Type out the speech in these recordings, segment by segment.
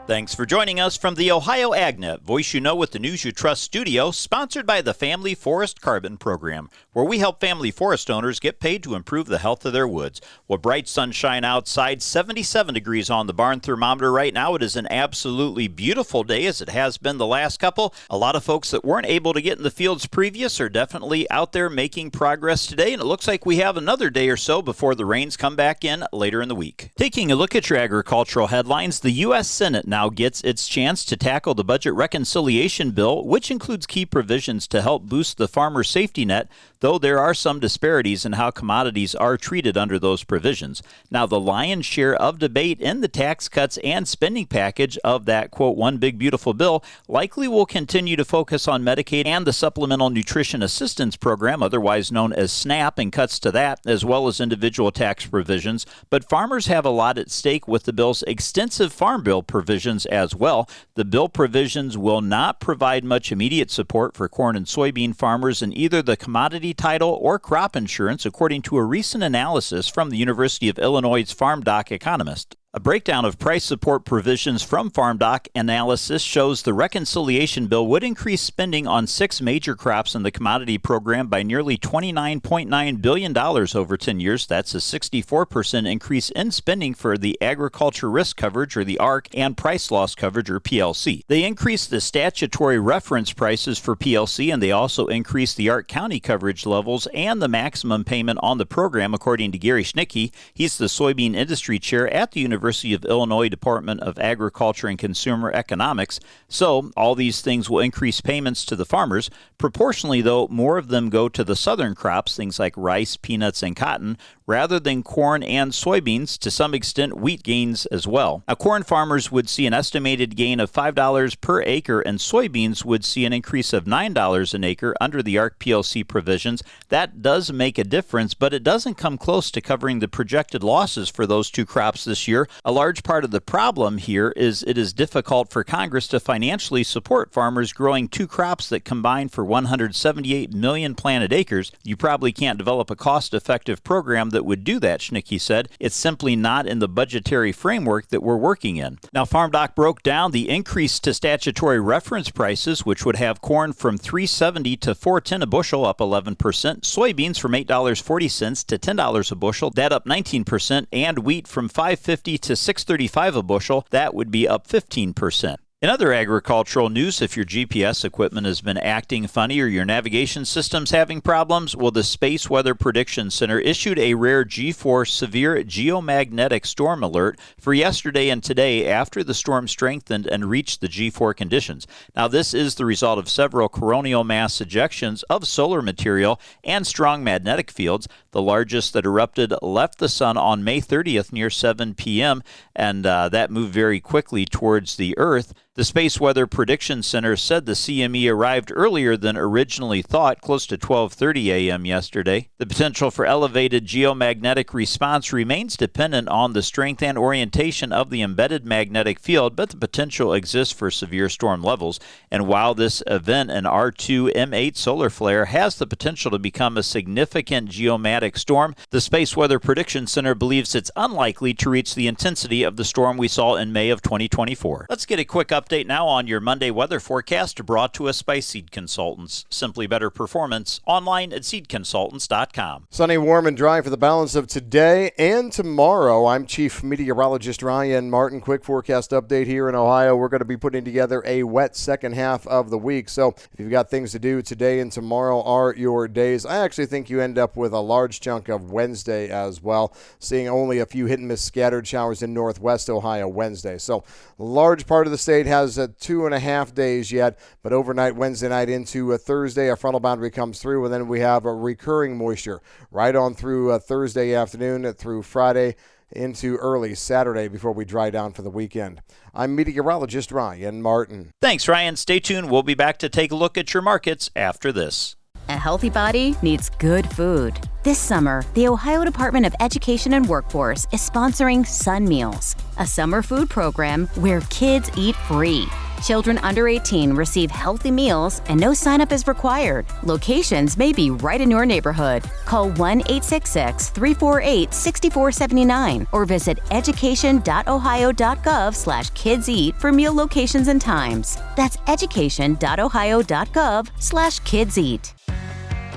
Thanks for joining us from the Ohio AgNet, voice you know with the news you trust studio, sponsored by the Family Forest Carbon Program, where we help family forest owners get paid to improve the health of their woods. Well, bright sunshine outside, 77 degrees on the barn thermometer right now. It is an absolutely beautiful day, as it has been the last couple. A lot of folks that weren't able to get in the fields previous are definitely out there making progress today, and it looks like we have another day or so before the rains come back in later in the week. Taking a look at your agricultural headlines, the U.S. Senate now gets its chance to tackle the budget reconciliation bill, which includes key provisions to help boost the farmer safety net, though there are some disparities in how commodities are treated under those provisions. Now, the lion's share of debate in the tax cuts and spending package of that, quote, one big beautiful bill likely will continue to focus on Medicaid and the Supplemental Nutrition Assistance Program, otherwise known as SNAP, and cuts to that, as well as individual tax provisions. But farmers have a lot at stake with the bill's extensive farm bill provisions as well. The bill provisions will not provide much immediate support for corn and soybean farmers in either the commodity title or crop insurance, according to a recent analysis from the University of Illinois' FarmDoc economist. A breakdown of price support provisions from FarmDoc analysis shows the reconciliation bill would increase spending on 6 major crops in the commodity program by nearly $29.9 billion over 10 years. That's a 64% increase in spending for the agriculture risk coverage, or the ARC, and price loss coverage, or PLC. They increased the statutory reference prices for PLC, and they also increased the ARC county coverage levels and the maximum payment on the program, according to Gary Schnicke. He's the soybean industry chair at the University of Illinois Department of Agriculture and Consumer Economics. So all these things will increase payments to the farmers. Proportionally, though, more of them go to the southern crops, things like rice, peanuts, and cotton, rather than corn and soybeans, to some extent wheat gains as well. Now, corn farmers would see an estimated gain of $5 per acre, and soybeans would see an increase of $9 an acre under the ARC PLC provisions. That does make a difference, but it doesn't come close to covering the projected losses for those two crops this year. A large part of the problem here is it is difficult for Congress to financially support farmers growing two crops that combine for 178 million planted acres. You probably can't develop a cost-effective program that would do that, Schnicke said. It's simply not in the budgetary framework that we're working in. Now, FarmDoc broke down the increase to statutory reference prices, which would have corn from $3.70 to $4.10 a bushel, up 11%, soybeans from $8.40 to $10 a bushel, that up 19%, and wheat from $5.50 to $6.35 a bushel, that would be up 15%. In other agricultural news, if your GPS equipment has been acting funny or your navigation system's having problems, well, the Space Weather Prediction Center issued a rare G4 severe geomagnetic storm alert for yesterday and today after the storm strengthened and reached the G4 conditions. Now, this is the result of several coronal mass ejections of solar material and strong magnetic fields. The largest that erupted left the sun on May 30th near 7 p.m., and that moved very quickly towards the Earth. The Space Weather Prediction Center said the CME arrived earlier than originally thought, close to 12:30 a.m. yesterday. The potential for elevated geomagnetic response remains dependent on the strength and orientation of the embedded magnetic field, but the potential exists for severe storm levels. And while this event, an R2 M8 solar flare, has the potential to become a significant geomagnetic storm, the Space Weather Prediction Center believes it's unlikely to reach the intensity of the storm we saw in May of 2024. Let's get a quick update now on your Monday weather forecast, brought to us by Seed Consultants. Simply better performance, online at seedconsultants.com. Sunny, warm, and dry for the balance of today and tomorrow. I'm Chief Meteorologist Ryan Martin. Quick forecast update here in Ohio. We're going to be putting together a wet second half of the week. So if you've got things to do, today and tomorrow are your days. I actually think you end up with a large chunk of Wednesday as well, seeing only a few hit and miss scattered showers in northwest Ohio Wednesday. So a large part of the state has 2.5 days yet, but overnight Wednesday night into Thursday, a frontal boundary comes through, and then we have a recurring moisture right on through Thursday afternoon through Friday into early Saturday before we dry down for the weekend. I'm meteorologist Ryan Martin. Thanks, Ryan. Stay tuned. We'll be back to take a look at your markets after this. A healthy body needs good food. This summer, the Ohio Department of Education and Workforce is sponsoring Sun Meals, a summer food program where kids eat free. Children under 18 receive healthy meals and no sign-up is required. Locations may be right in your neighborhood. Call 1-866-348-6479 or visit education.ohio.gov/kidseat for meal locations and times. That's education.ohio.gov/kidseat.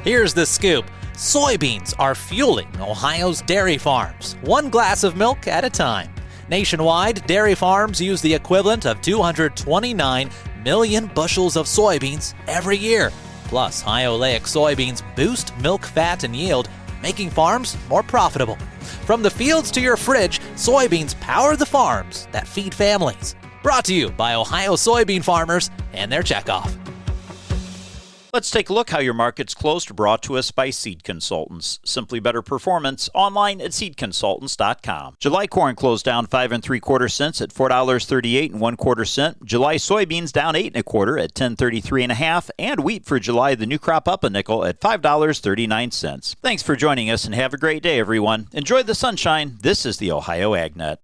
Here's the scoop. Soybeans are fueling Ohio's dairy farms, one glass of milk at a time. Nationwide, dairy farms use the equivalent of 229 million bushels of soybeans every year. Plus, high oleic soybeans boost milk fat and yield, making farms more profitable. From the fields to your fridge, soybeans power the farms that feed families. Brought to you by Ohio soybean farmers and their checkoff. Let's take a look how your market's closed, brought to us by Seed Consultants. Simply better performance online at seedconsultants.com. July corn closed down 5 3/4 cents at $4.38 1/4 cent. July soybeans down 8 1/4 at $10.33 1/2, and wheat for July, the new crop, up a nickel at $5.39. Thanks for joining us and have a great day, everyone. Enjoy the sunshine. This is the Ohio AgNet.